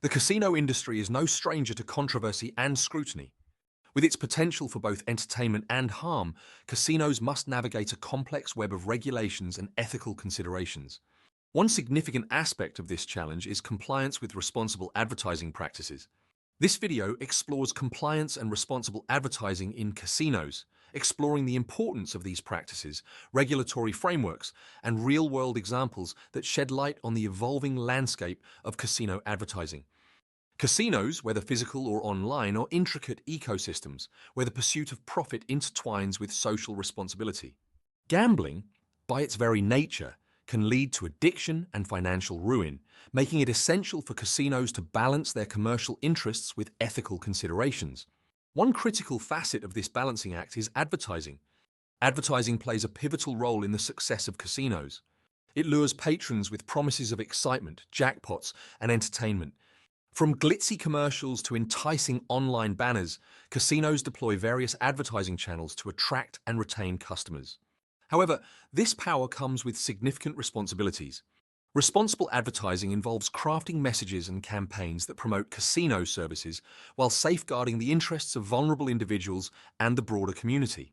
The casino industry is no stranger to controversy and scrutiny. With its potential for both entertainment and harm, casinos must navigate a complex web of regulations and ethical considerations. One significant aspect of this challenge is compliance with responsible advertising practices. This video explores compliance and responsible advertising in casinos, exploring the importance of these practices, regulatory frameworks, and real-world examples that shed light on the evolving landscape of casino advertising. Casinos, whether physical or online, are intricate ecosystems where the pursuit of profit intertwines with social responsibility. Gambling, by its very nature, can lead to addiction and financial ruin, making it essential for casinos to balance their commercial interests with ethical considerations. One critical facet of this balancing act is advertising. Advertising plays a pivotal role in the success of casinos. It lures patrons with promises of excitement, jackpots, and entertainment. From glitzy commercials to enticing online banners, casinos deploy various advertising channels to attract and retain customers. However, this power comes with significant responsibilities. Responsible advertising involves crafting messages and campaigns that promote casino services while safeguarding the interests of vulnerable individuals and the broader community.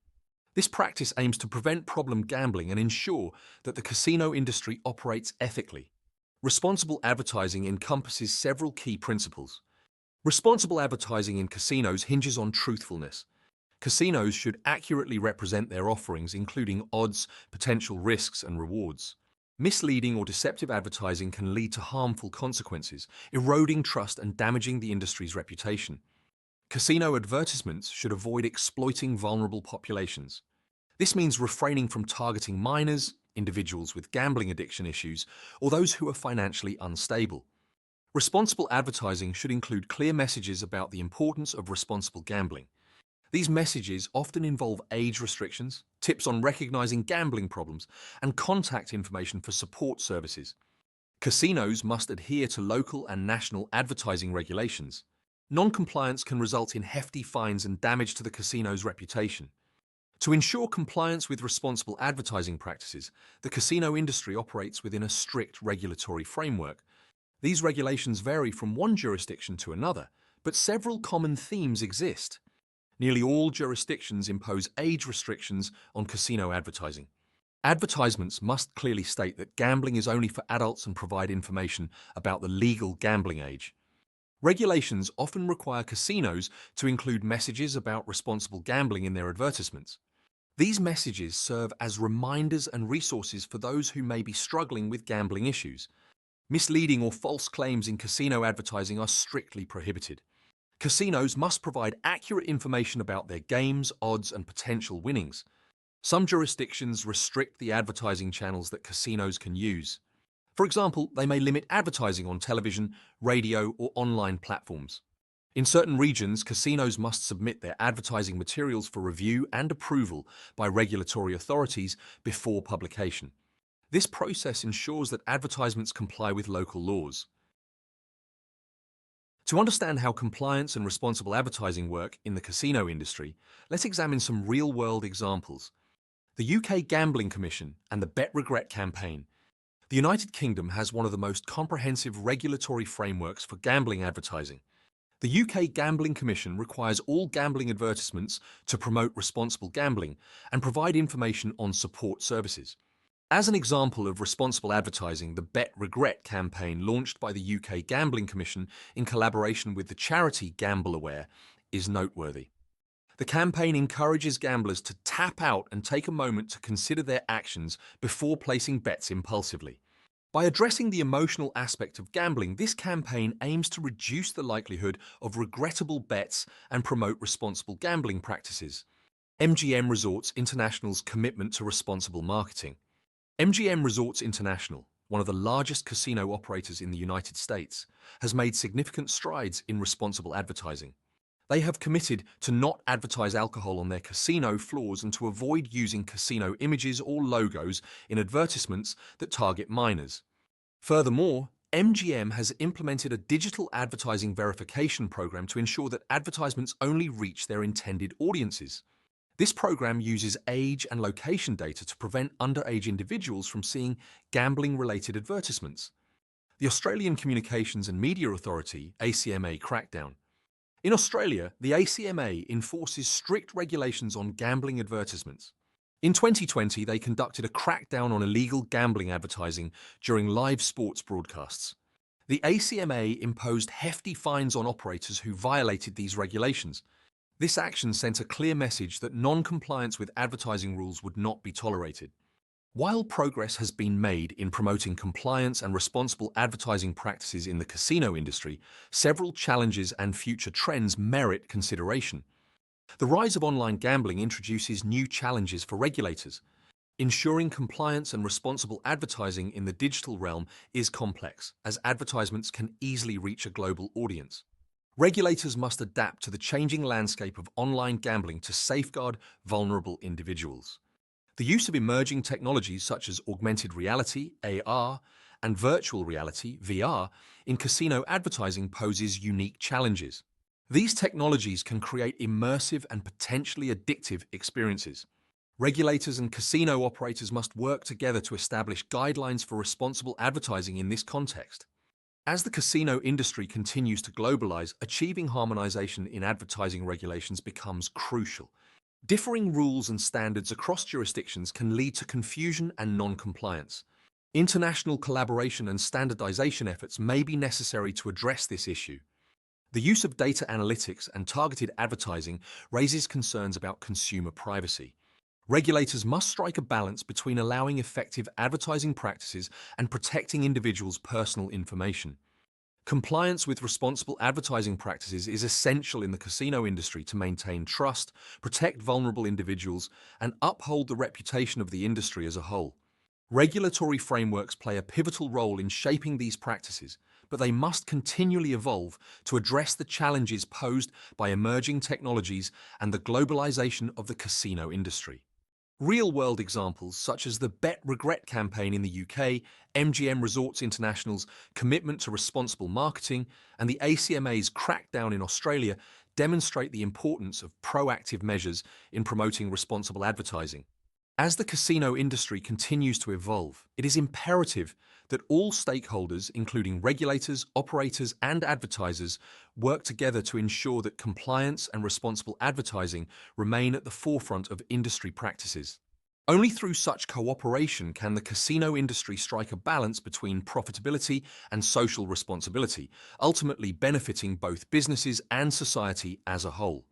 This practice aims to prevent problem gambling and ensure that the casino industry operates ethically. Responsible advertising encompasses several key principles. Responsible advertising in casinos hinges on truthfulness. Casinos should accurately represent their offerings, including odds, potential risks, and rewards. Misleading or deceptive advertising can lead to harmful consequences, eroding trust and damaging the industry's reputation. Casino advertisements should avoid exploiting vulnerable populations. This means refraining from targeting minors, individuals with gambling addiction issues, or those who are financially unstable. Responsible advertising should include clear messages about the importance of responsible gambling. These messages often involve age restrictions, tips on recognizing gambling problems, and contact information for support services. Casinos must adhere to local and national advertising regulations. Non-compliance can result in hefty fines and damage to the casino's reputation. To ensure compliance with responsible advertising practices, the casino industry operates within a strict regulatory framework. These regulations vary from one jurisdiction to another, but several common themes exist. Nearly all jurisdictions impose age restrictions on casino advertising. Advertisements must clearly state that gambling is only for adults and provide information about the legal gambling age. Regulations often require casinos to include messages about responsible gambling in their advertisements. These messages serve as reminders and resources for those who may be struggling with gambling issues. Misleading or false claims in casino advertising are strictly prohibited. Casinos must provide accurate information about their games, odds, and potential winnings. Some jurisdictions restrict the advertising channels that casinos can use. For example, they may limit advertising on television, radio, or online platforms. In certain regions, casinos must submit their advertising materials for review and approval by regulatory authorities before publication. This process ensures that advertisements comply with local laws. To understand how compliance and responsible advertising work in the casino industry, let's examine some real-world examples. The UK Gambling Commission and the Bet Regret campaign. The United Kingdom has one of the most comprehensive regulatory frameworks for gambling advertising. The UK Gambling Commission requires all gambling advertisements to promote responsible gambling and provide information on support services. As an example of responsible advertising, the Bet Regret campaign launched by the UK Gambling Commission in collaboration with the charity Gamble Aware is noteworthy. The campaign encourages gamblers to tap out and take a moment to consider their actions before placing bets impulsively. By addressing the emotional aspect of gambling, this campaign aims to reduce the likelihood of regrettable bets and promote responsible gambling practices. MGM Resorts International's commitment to responsible marketing. MGM Resorts International, one of the largest casino operators in the United States, has made significant strides in responsible advertising. They have committed to not advertise alcohol on their casino floors and to avoid using casino images or logos in advertisements that target minors. Furthermore, MGM has implemented a digital advertising verification program to ensure that advertisements only reach their intended audiences. This program uses age and location data to prevent underage individuals from seeing gambling-related advertisements. The Australian Communications and Media Authority, ACMA, crackdown. In Australia, the ACMA enforces strict regulations on gambling advertisements. In 2020, they conducted a crackdown on illegal gambling advertising during live sports broadcasts. The ACMA imposed hefty fines on operators who violated these regulations. This action sent a clear message that non-compliance with advertising rules would not be tolerated. While progress has been made in promoting compliance and responsible advertising practices in the casino industry, several challenges and future trends merit consideration. The rise of online gambling introduces new challenges for regulators. Ensuring compliance and responsible advertising in the digital realm is complex, as advertisements can easily reach a global audience. Regulators must adapt to the changing landscape of online gambling to safeguard vulnerable individuals. The use of emerging technologies such as augmented reality, AR, and virtual reality, VR, in casino advertising poses unique challenges. These technologies can create immersive and potentially addictive experiences. Regulators and casino operators must work together to establish guidelines for responsible advertising in this context. As the casino industry continues to globalize, achieving harmonization in advertising regulations becomes crucial. Differing rules and standards across jurisdictions can lead to confusion and non-compliance. International collaboration and standardization efforts may be necessary to address this issue. The use of data analytics and targeted advertising raises concerns about consumer privacy. Regulators must strike a balance between allowing effective advertising practices and protecting individuals' personal information. Compliance with responsible advertising practices is essential in the casino industry to maintain trust, protect vulnerable individuals, and uphold the reputation of the industry as a whole. Regulatory frameworks play a pivotal role in shaping these practices, but they must continually evolve to address the challenges posed by emerging technologies and the globalization of the casino industry. Real-world examples such as the Bet Regret campaign in the UK, MGM Resorts International's commitment to responsible marketing, and the ACMA's crackdown in Australia demonstrate the importance of proactive measures in promoting responsible advertising. As the casino industry continues to evolve, it is imperative that all stakeholders, including regulators, operators, and advertisers, work together to ensure that compliance and responsible advertising remain at the forefront of industry practices. Only through such cooperation can the casino industry strike a balance between profitability and social responsibility, ultimately benefiting both businesses and society as a whole.